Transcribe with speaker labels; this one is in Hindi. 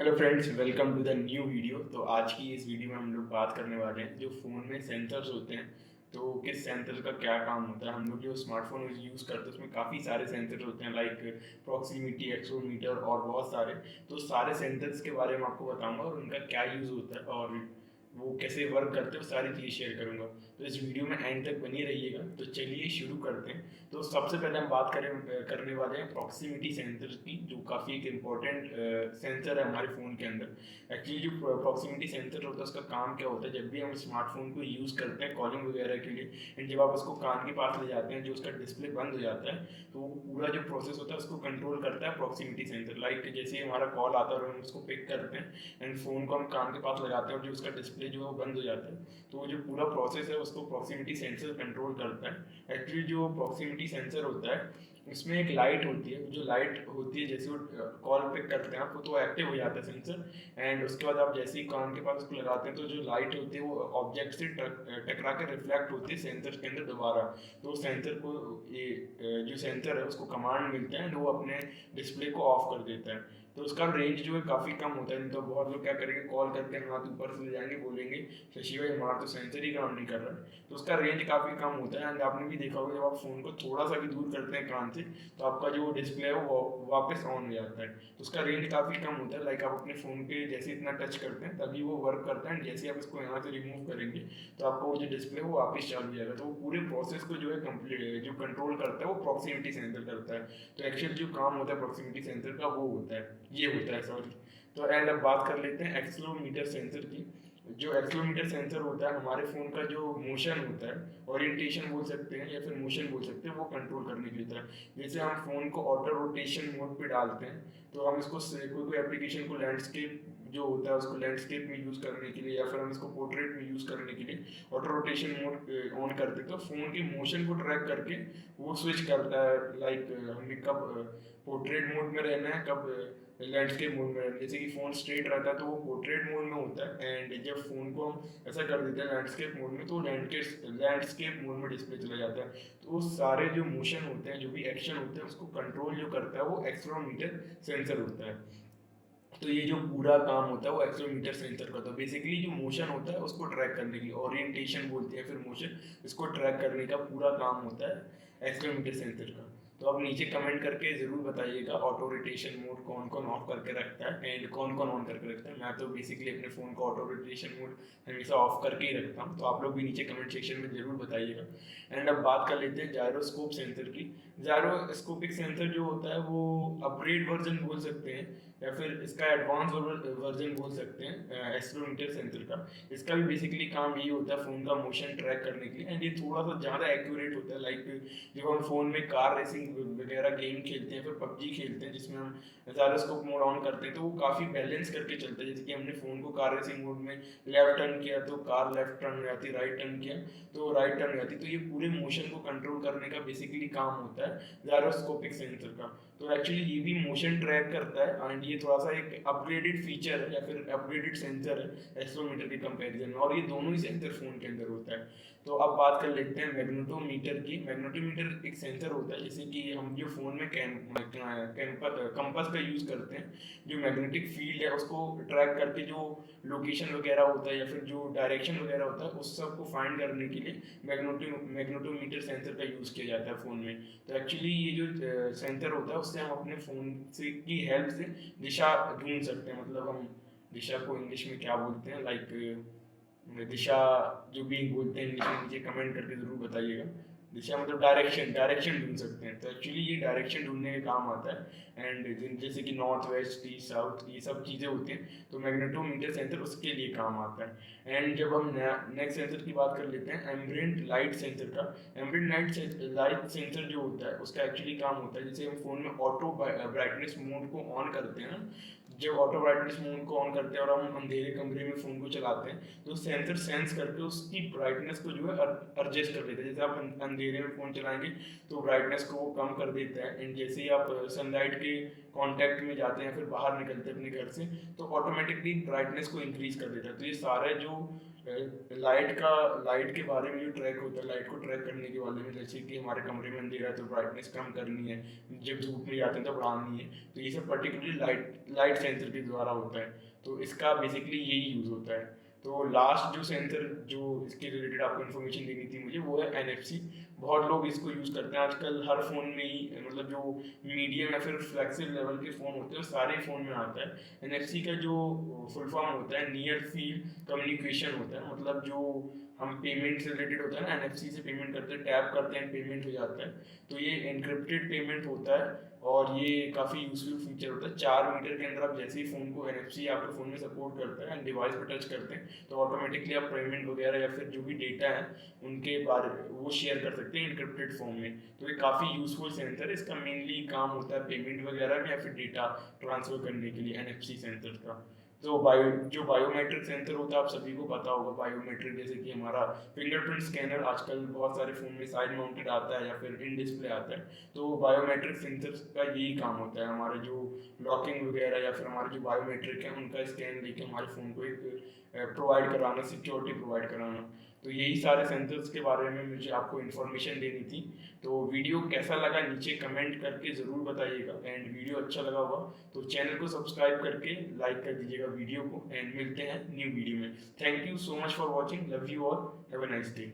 Speaker 1: Hello friends, welcome to the new video. तो आज की इस वीडियो में हम लोग बात करने वाले हैं जो फ़ोन में सेंसर्स होते हैं। तो किस सेंसर का क्या काम होता है। हम लोग जो स्मार्टफोन यूज़ करते हैं उसमें काफ़ी सारे सेंसर होते हैं, लाइक प्रॉक्सिमिटी, एक्सेलेरोमीटर और बहुत सारे। तो सारे सेंसर्स के बारे में आपको बताऊंगा और उनका क्या यूज़ होता है और वो कैसे वर्क करते हैं, वो सारी चीज़ें शेयर करूंगा। तो इस वीडियो में एंड तक बनी रहिएगा। तो चलिए शुरू करते हैं। तो सबसे पहले हम बात करने वाले हैं प्रॉक्सिमिटी सेंसर की, जो काफ़ी एक इम्पॉर्टेंट सेंसर है हमारे फ़ोन के अंदर। एक्चुअली जो प्रॉक्सिमिटी सेंसर होता है उसका काम क्या होता है, जब भी हम स्मार्टफोन को यूज़ करते हैं कॉलिंग वगैरह के लिए, एंड जब आप उसको कान के पास ले जाते हैं, जो उसका डिस्प्ले बंद हो जाता है, तो वो पूरा जो प्रोसेस होता है उसको कंट्रोल करता है प्रॉक्सिमिटी सेंसर। लाइक जैसे ही हमारा कॉल आता है और हम उसको पिक करते हैं एंड फ़ोन को हम कान के पास लगाते हैं और जो उसका डिस्प्ले जो है वो बंद हो जाता है, तो वो जो पूरा प्रोसेस है उसको प्रॉक्सिमिटी सेंसर कंट्रोल करता है। एक्चुअली जो प्रॉक्सिमिटी सेंसर होता है उसमें एक लाइट होती है, जो लाइट होती है जैसे वो कॉल पिक करते हैं आपको तो एक्टिव हो जाता है सेंसर। एंड उसके बाद आप जैसे ही कान के पास उसको लगाते हैं तो जो लाइट होती है वो ऑब्जेक्ट से टकरा के रिफ्लेक्ट होती है सेंसर के अंदर दोबारा। तो सेंसर को जो सेंसर है उसको कमांड मिलता है एंड वो अपने डिस्प्ले को ऑफ कर देता है। तो उसका रेंज जो है काफ़ी कम होता है। नहीं तो बहुत लोग क्या करेंगे, कॉल करके हाथ ऊपर से ले जाएंगे, बोलेंगे शशि भाई हमारा तो सेंसर ही काम नहीं कर रहा है। तो उसका रेंज काफ़ी कम होता है। एंड आपने भी देखा होगा जब आप फ़ोन को थोड़ा सा भी दूर करते हैं कान से, तो आपका जो डिस्प्ले है वो वापस ऑन हो जाता है। तो उसका रेंज काफ़ी कम होता है। लाइक आप अपने फ़ोन पे जैसे इतना टच करते हैं तभी वो वर्क करता है, एंड जैसे आप इसको यहाँ से रिमूव करेंगे तो आपका वो जो डिस्प्ले है वो वापस चालू हो जाएगा। तो वो पूरे प्रोसेस को जो है कंप्लीट जो कंट्रोल करता है वो प्रॉक्सिमिटी सेंसर करता है। तो एक्चुअल जो काम होता है प्रॉक्सिमिटी सेंसर का वो होता है, ये होता है, सॉरी। तो एंड अब बात कर लेते हैं एक्सेलेरोमीटर सेंसर की। जो एक्सेलेरोमीटर सेंसर होता है हमारे फ़ोन का जो मोशन होता है, ओरिएंटेशन बोल सकते हैं या फिर मोशन बोल सकते हैं, वो कंट्रोल करने के लिए होता है। जैसे हम फ़ोन को ऑटो रोटेशन मोड पे डालते हैं तो हम इसको कोई कोई एप्लीकेशन को लैंडस्केप जो होता है उसको लैंडस्केप में यूज़ करने के लिए, या फिर हम इसको पोर्ट्रेट में यूज़ करने के लिए ऑटो रोटेशन मोड ऑन करते हैं, तो फ़ोन के मोशन को ट्रैक करके वो स्विच करता है। लाइक हमें कब पोर्ट्रेट मोड में रहना है, कब लैंडस्केप मोड में रहना है। जैसे कि फ़ोन स्ट्रेट रहता है तो वो पोर्ट्रेट मोड में होता है, एंड जब फ़ोन को हम ऐसा कर देते हैं लैंडस्केप मोड में तो लैंडस्केप मोड में डिस्प्ले चला जाता है। तो वो सारे जो मोशन होते हैं, जो भी एक्शन होते हैं, उसको कंट्रोल जो करता है वो एक्सेलेरोमीटर सेंसर होता है। तो ये जो पूरा काम होता है वो एक्सेलेरोमीटर सेंसर का। तो बेसिकली जो मोशन होता है उसको ट्रैक करने के लिए, ओरिएंटेशन बोलते हैं फिर मोशन, इसको ट्रैक करने का पूरा काम होता है एक्सेलेरोमीटर सेंसर का। तो आप नीचे कमेंट करके ज़रूर बताइएगा ऑटो रोटेशन मोड कौन कौन ऑफ करके रखता है एंड कौन कौन ऑन करके रखता है। मैं तो बेसिकली अपने फ़ोन का ऑटो रोटेशन मोड हमेशा ऑफ करके ही रखता हूँ। तो आप लोग भी नीचे कमेंट सेक्शन में ज़रूर बताइएगा। एंड अब बात कर लेते हैं जायरोस्कोप सेंसर की। जायरोस्कोपिक सेंसर जो होता है वो अपग्रेड वर्जन बोल सकते हैं या फिर इसका एडवांस वर्जन बोल सकते हैं एक्सेलेरोमीटर सेंसर का। इसका भी बेसिकली काम यही होता है फ़ोन का मोशन ट्रैक करने के लिए, एंड ये थोड़ा सा ज़्यादा एक्यूरेट होता है। लाइक जब हम फ़ोन में कार रेसिंग वगैरह गेम खेलते हैं, फिर पबजी खेलते हैं जिसमें हम जायरोस्कोप मोड ऑन करते हैं, तो वो काफ़ी बैलेंस करके चलता है। जैसे कि हमने फ़ोन को कार रेसिंग मोड में लेफ्ट टर्न किया तो कार लेफ्ट टर्न हो जाती है, राइट टर्न किया तो राइट टर्न हो जाती है। तो ये पूरे मोशन को कंट्रोल करने का बेसिकली काम होता है जायरोस्कोपिक सेंसर का। तो एक्चुअली ये भी मोशन ट्रैक करता है, एंड ये थोड़ा सा एक अपग्रेडेड फीचर है या फिर अपग्रेडेड सेंसर है एक्सेलेरोमीटर के कंपैरिजन में, और ये दोनों ही सेंसर फ़ोन के अंदर होता है। तो अब बात कर लेते हैं मैग्नेटोमीटर की। मैग्नेटोमीटर एक सेंसर होता है, जैसे कि हम जो फ़ोन में कंपास का यूज़ करते हैं, जो मैग्नेटिक फील्ड है उसको ट्रैक करके जो लोकेशन वगैरह होता है या फिर जो डायरेक्शन वगैरह होता है उस सब को फाइंड करने के लिए मैग्नेटोमीटर सेंसर का यूज़ किया जाता है फ़ोन में। तो एक्चुअली ये जो सेंसर होता है उससे हम अपने फ़ोन से की हेल्प से दिशा ढूंढ सकते हैं। मतलब हम दिशा को इंग्लिश में क्या बोलते हैं, लाइक दिशा जो भी बोलते हैं इंग्लिश में, नीचे कमेंट करके ज़रूर बताइएगा। दिशा मतलब डायरेक्शन, डायरेक्शन ढूंढ सकते हैं। तो एक्चुअली ये डायरेक्शन ढूंढने के काम आता है। एंड जैसे कि नॉर्थ वेस्ट ईस्ट साउथ ये सब चीज़ें होती हैं, तो मैग्नेटोमीटर सेंसर उसके लिए काम आता है। एंड जब हम नेक्स्ट सेंसर की बात कर लेते हैं एम्बिएंट लाइट सेंसर का। एम्बिएंट लाइट सेंसर जो होता है उसका एक्चुअली काम होता है, जैसे हम फ़ोन में ऑटो ब्राइटनेस मोड को ऑन करते हैं, जब ऑटो ब्राइटनेस मोड को ऑन करते हैं और हम अंधेरे कमरे में फ़ोन को चलाते हैं तो सेंसर सेंस करके उसकी ब्राइटनेस को जो है एडजस्ट कर देता है। जैसे आप अंधेरे में फ़ोन चलाएंगे तो ब्राइटनेस को वो कम कर देता है, एंड जैसे ही आप सनलाइट के कॉन्टैक्ट में जाते हैं, फिर बाहर निकलते हैं अपने घर से, तो ऑटोमेटिकली ब्राइटनेस को इंक्रीज कर देता है। तो ये सारे जो लाइट के बारे में जो ट्रैक होता है, लाइट को ट्रैक करने के बारे में, जैसे कि हमारे कमरे में अंधेरा है तो ब्राइटनेस कम करनी है, जब धूप में जाते हैं तो बढ़ानी है, तो ये सब पर्टिकुलरली लाइट सेंसर के द्वारा होता है। तो इसका बेसिकली यही यूज़ होता है। तो लास्ट जो सेंसर जो इसके रिलेटेड आपको इन्फॉर्मेशन देनी थी मुझे, वो है NFC। बहुत लोग इसको यूज़ करते हैं आजकल हर फ़ोन में ही, मतलब जो मीडियम या फिर फ्लेक्सिबल लेवल के फ़ोन होते हैं सारे फ़ोन में आता है। NFC का जो फुल फॉर्म होता है नियर फील्ड कम्युनिकेशन होता है, मतलब जो हम पेमेंट से रिलेटेड होता है ना, NFC से पेमेंट करते हैं, टैप करते हैं पेमेंट हो जाता है। तो ये एनक्रिप्टेड पेमेंट होता है और ये काफ़ी यूजफुल फीचर होता है। 4 मीटर के अंदर आप जैसे ही फ़ोन को NFC आपके फ़ोन में सपोर्ट करता है, डिवाइस पर टच करते हैं, तो ऑटोमेटिकली आप पेमेंट वगैरह या फिर जो भी डेटा है उनके बारे वो शेयर कर सकते हैं इनक्रिप्टेड फॉर्म में। तो ये काफ़ी यूजफुल सेंसर है। इसका मेनली काम होता है पेमेंट वगैरह में या फिर डेटा ट्रांसफ़र करने के लिए NFC सेंसर का। तो बायोमेट्रिक सेंसर होता है, आप सभी को पता होगा बायोमेट्रिक, जैसे कि हमारा फिंगरप्रिंट स्कैनर आजकल बहुत सारे फ़ोन में साइड माउंटेड आता है या फिर इन डिस्प्ले आता है। तो बायोमेट्रिक सेंसर का यही काम होता है, हमारे जो लॉकिंग वगैरह या फिर हमारे जो बायोमेट्रिक है उनका स्कैन लेके हमारे फ़ोन को एक प्रोवाइड कराना, सिक्योरिटी प्रोवाइड कराना। तो यही सारे सेंसर्स के बारे में मुझे आपको इन्फॉर्मेशन देनी थी। तो वीडियो कैसा लगा नीचे कमेंट करके ज़रूर बताइएगा, एंड वीडियो अच्छा लगा होगा तो चैनल को सब्सक्राइब करके लाइक कर दीजिएगा वीडियो को, एंड मिलते हैं न्यू वीडियो में। Thank you so much for watching, love you all, have a nice day.